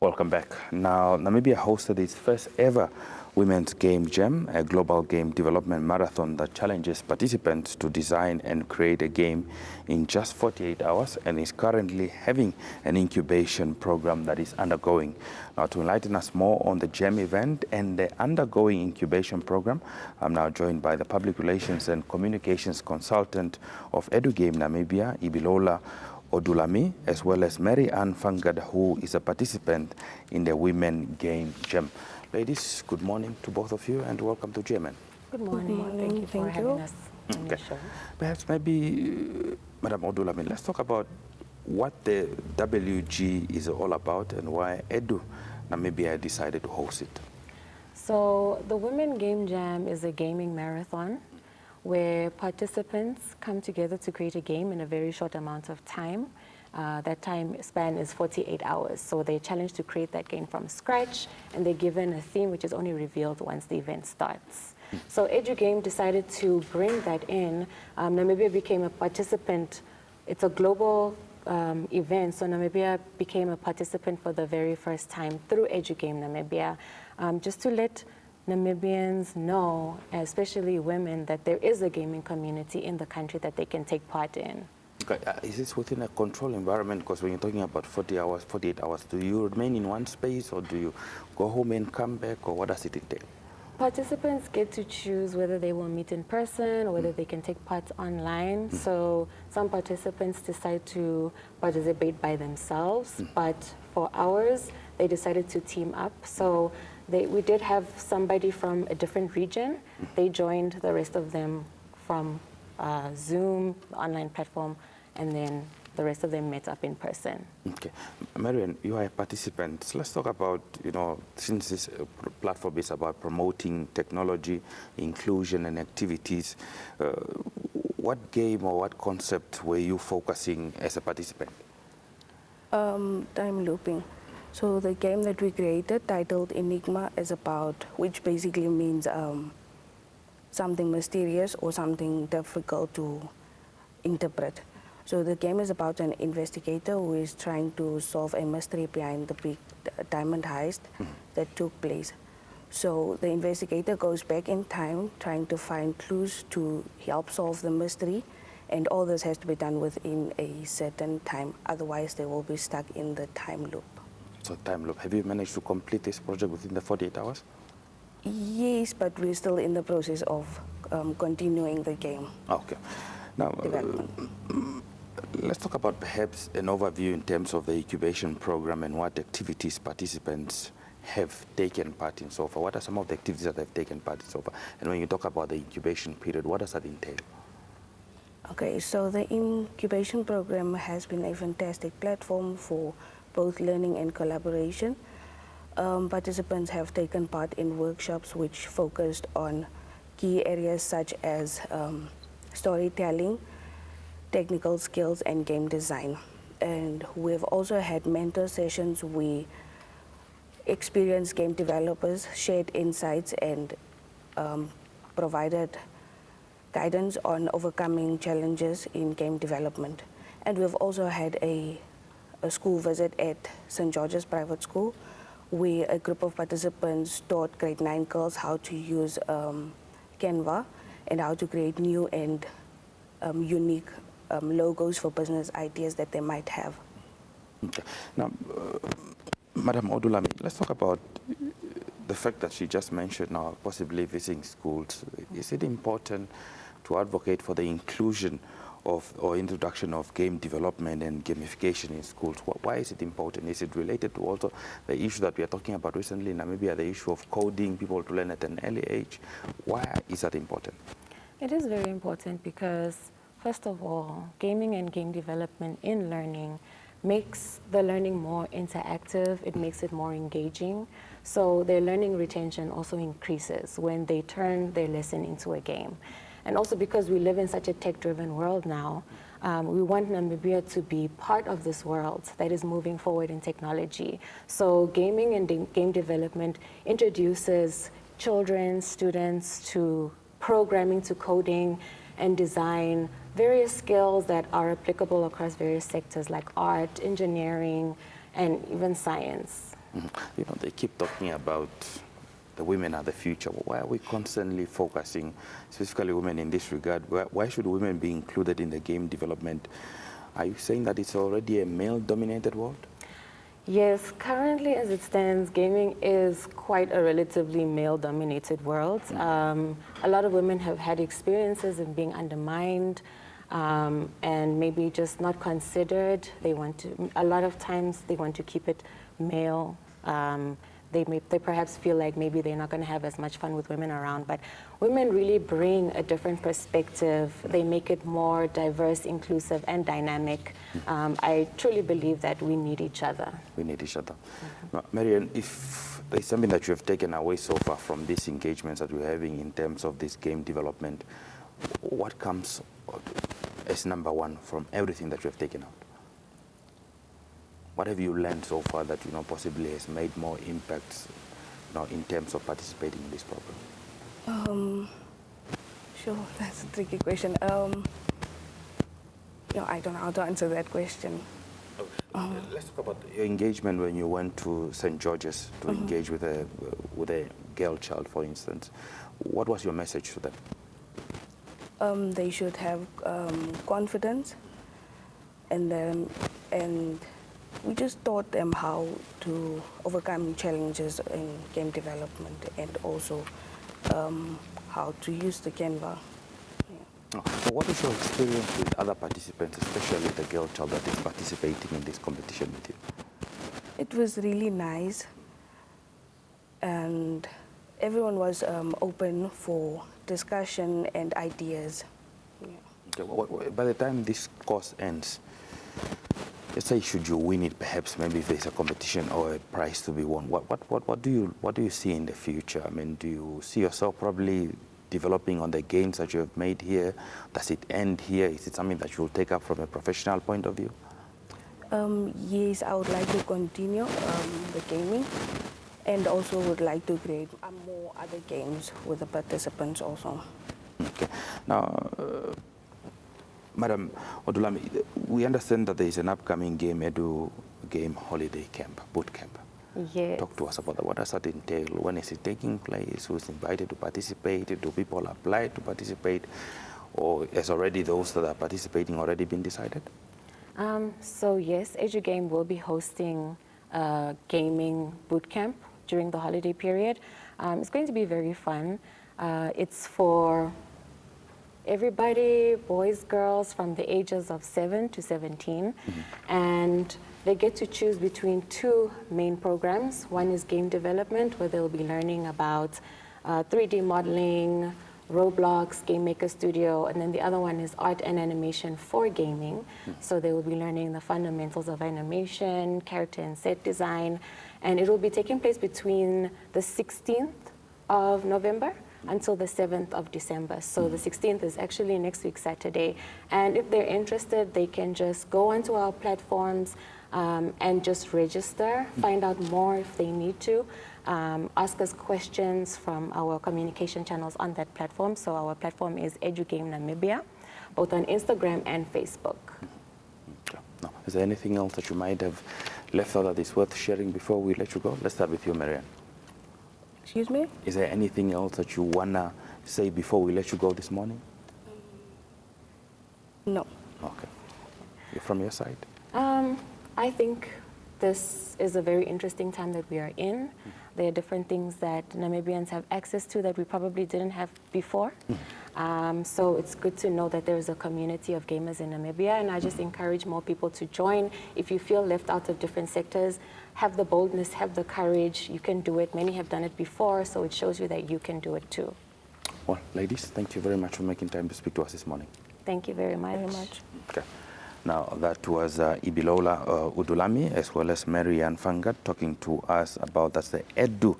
Welcome back. Now, Namibia hosted its first ever Women's Game Jam, a global game development marathon that challenges participants to design and create a game in just 48 hours and is currently having an incubation program that is undergoing. Now, to enlighten us more on the Jam event and the undergoing incubation program, I'm now joined by the Public Relations and Communications Consultant of Edu-Game Namibia, Ibilola Odunlami, as well as Mary-Ann Fangda, who is a participant in the Women Game Jam. Ladies, good morning to both of you and welcome to GMN. Good morning. Good morning. Thank you for having us on the show. Perhaps maybe, Madam Odunlami, let's talk about what the WG is all about and why Edu Namibia decided to host it. So the Women Game Jam is a gaming marathon where participants come together to create a game in a very short amount of time. That time span is 48 hours. So they're challenged to create that game from scratch, and they're given a theme which is only revealed once the event starts. So Edu-Game decided to bring that in. Namibia became a participant. It's a global event, so Namibia became a participant for the very first time through Edu-Game Namibia, just to let Namibians know, especially women, that there is a gaming community in the country that they can take part in. Okay. Is this within a controlled environment? Because when you're talking about 40 hours, 48 hours, do you remain in one space or do you go home and come back, or what does it entail? Participants get to choose whether they will meet in person or whether they can take part online. So some participants decide to participate by themselves, but for ours, they decided to team up. So we did have somebody from a different region. They joined the rest of them from Zoom, the online platform, and then the rest of them met up in person. Okay. Mary-Ann, you are a participant. So let's talk about, since this platform is about promoting technology, inclusion, and activities, what game or what concept were you focusing as a participant? Time looping. So the game that we created, titled Enigma, is about, which basically means something mysterious or something difficult to interpret. So the game is about an investigator who is trying to solve a mystery behind the big diamond heist that took place. So the investigator goes back in time, trying to find clues to help solve the mystery, and all this has to be done within a certain time, otherwise they will be stuck in the time loop. So time loop. Have you managed to complete this project within the 48 hours? Yes, but we're still in the process of continuing the game. Okay. Now, let's talk about perhaps an overview in terms of the incubation program and what activities participants have taken part in so far. What are some of the activities that they've taken part in so far? And when you talk about the incubation period, what does that entail? Okay, so the incubation program has been a fantastic platform for both learning and collaboration. Participants have taken part in workshops which focused on key areas such as storytelling, technical skills, and game design. And we've also had mentor sessions where experienced game developers shared insights and provided guidance on overcoming challenges in game development. And we've also had a school visit at St. George's Private School, where a group of participants taught grade 9 girls how to use Canva and how to create new and unique logos for business ideas that they might have. Okay. Now, Madam Odunlami, let's talk about the fact that she just mentioned now, possibly visiting schools. Is it important to advocate for the inclusion of or introduction of game development and gamification in schools? Why is it important? Is it related to also the issue that we are talking about recently in Namibia, the issue of coding, people to learn at an early age? Why is that important? It is very important because, first of all, gaming and game development in learning makes the learning more interactive, it makes it more engaging. So their learning retention also increases when they turn their lesson into a game. And also because we live in such a tech-driven world now, we want Namibia to be part of this world that is moving forward in technology. So gaming and game development introduces children, students to programming, to coding and design, various skills that are applicable across various sectors like art, engineering, and even science. You know, they keep talking about the women are the future. Why are we constantly focusing, specifically women in this regard? Why should women be included in the game development? Are you saying that it's already a male-dominated world? Yes, currently as it stands, gaming is quite a relatively male-dominated world. A lot of women have had experiences in being undermined and maybe just not considered. A lot of times they want to keep it male. They perhaps feel like maybe they're not going to have as much fun with women around, but women really bring a different perspective. They make it more diverse, inclusive, and dynamic. I truly believe that we need each other. We need each other. Now, Mary-Ann, if there's something that you have taken away so far from these engagements that we're having in terms of this game development, what comes as number one from everything that you have taken out? What have you learned so far that possibly has made more impact in terms of participating in this program? Sure, that's a tricky question. I don't know how to answer that question. Let's talk about your engagement when you went to St. George's to engage with a girl child, for instance. What was your message to them? They should have confidence, and we just taught them how to overcome challenges in game development and also how to use the Canva. So what is your experience with other participants, especially the girl child that is participating in this competition with you? It was really nice, and everyone was open for discussion and ideas. Yeah. Okay, by the time this course ends, let's say should you win it, perhaps maybe if there's a competition or a prize to be won, what do you see in the future? I mean, do you see yourself probably developing on the gains that you have made here? Does it end here? Is it something that you will take up from a professional point of view? Yes, I would like to continue the gaming, and also would like to create more other games with the participants also. Okay. Now, Madam Odunlami, we understand that there is an upcoming Edu-Game holiday camp, boot camp. Yes. Talk to us about that. What does that entail? When is it taking place? Who's invited to participate? Do people apply to participate? Or has already those that are participating already been decided? So yes, Edu-Game will be hosting a gaming boot camp during the holiday period. It's going to be very fun. It's for everybody, boys, girls, from the ages of 7 to 17. And they get to choose between two main programs. One is game development, where they'll be learning about 3D modeling, Roblox, Game Maker Studio, and then the other one is art and animation for gaming. So they will be learning the fundamentals of animation, character and set design, and it will be taking place between the 16th of November until the 7th of December. So the 16th is actually next week, Saturday. And if they're interested, they can just go onto our platforms and just register, find out more if they need to, ask us questions from our communication channels on that platform. So our platform is Edu-Game Namibia, both on Instagram and Facebook. Okay. No. Is there anything else that you might have left out that is worth sharing before we let you go? Let's start with you, Mary-Ann. Excuse me? Is there anything else that you want to say before we let you go this morning? No. Okay. From your side? I think this is a very interesting time that we are in. There are different things that Namibians have access to that we probably didn't have before. So it's good to know that there is a community of gamers in Namibia, and I just encourage more people to join. If you feel left out of different sectors, have the boldness, have the courage. You can do it. Many have done it before, so it shows you that you can do it too. Well, ladies, thank you very much for making time to speak to us this morning. Thank you very much. Okay. Now, that was Ibilola Odunlami as well as Mary-Ann Fangda talking to us about that's the Edu